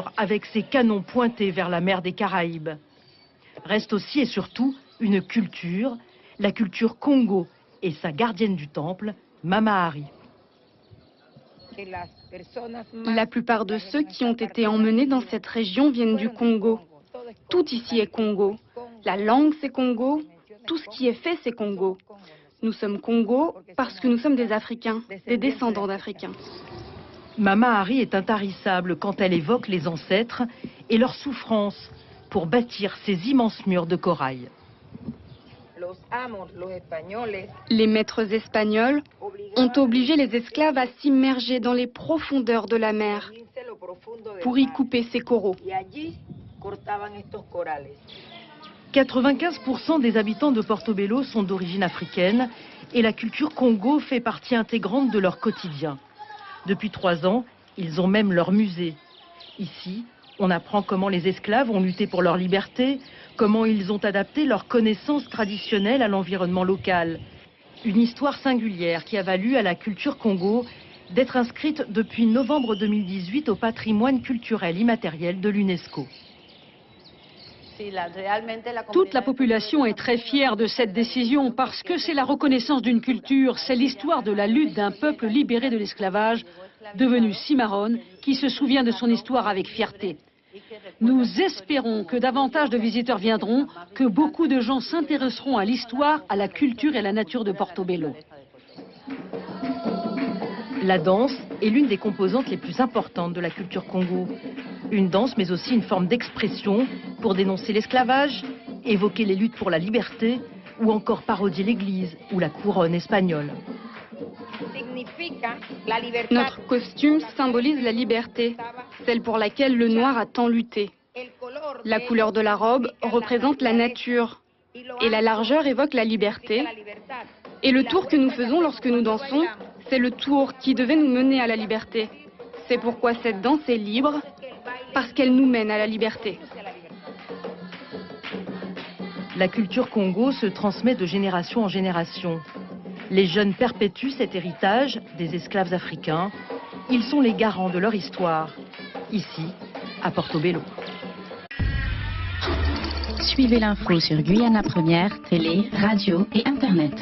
fort avec ses canons pointés vers la mer des Caraïbes. Reste aussi et surtout une culture, la culture Congo et sa gardienne du temple, Mama Hari. La plupart de ceux qui ont été emmenés dans cette région viennent du Congo. Tout ici est Congo. La langue c'est Congo, tout ce qui est fait c'est Congo. Nous sommes Congo parce que nous sommes des Africains, des descendants d'Africains. Mama Hari est intarissable quand elle évoque les ancêtres et leurs souffrances pour bâtir ces immenses murs de corail. Les maîtres espagnols ont obligé les esclaves à s'immerger dans les profondeurs de la mer pour y couper ces coraux. 95% des habitants de Portobello sont d'origine africaine et la culture Congo fait partie intégrante de leur quotidien. Depuis 3 ans, ils ont même leur musée. Ici, on apprend comment les esclaves ont lutté pour leur liberté, comment ils ont adapté leurs connaissances traditionnelles à l'environnement local. Une histoire singulière qui a valu à la culture Congo d'être inscrite depuis novembre 2018 au patrimoine culturel immatériel de l'UNESCO. Toute la population est très fière de cette décision parce que c'est la reconnaissance d'une culture, c'est l'histoire de la lutte d'un peuple libéré de l'esclavage, devenu cimarron, qui se souvient de son histoire avec fierté. Nous espérons que davantage de visiteurs viendront, que beaucoup de gens s'intéresseront à l'histoire, à la culture et à la nature de Portobello. La danse est l'une des composantes les plus importantes de la culture Congo. Une danse, mais aussi une forme d'expression pour dénoncer l'esclavage, évoquer les luttes pour la liberté ou encore parodier l'église ou la couronne espagnole. Notre costume symbolise la liberté, celle pour laquelle le noir a tant lutté. La couleur de la robe représente la nature et la largeur évoque la liberté. Et le tour que nous faisons lorsque nous dansons, c'est le tour qui devait nous mener à la liberté. C'est pourquoi cette danse est libre, parce qu'elle nous mène à la liberté. La culture Congo se transmet de génération en génération. Les jeunes perpétuent cet héritage des esclaves africains. Ils sont les garants de leur histoire, ici, à Portobello. Suivez l'info sur Guyana Première, télé, radio et Internet.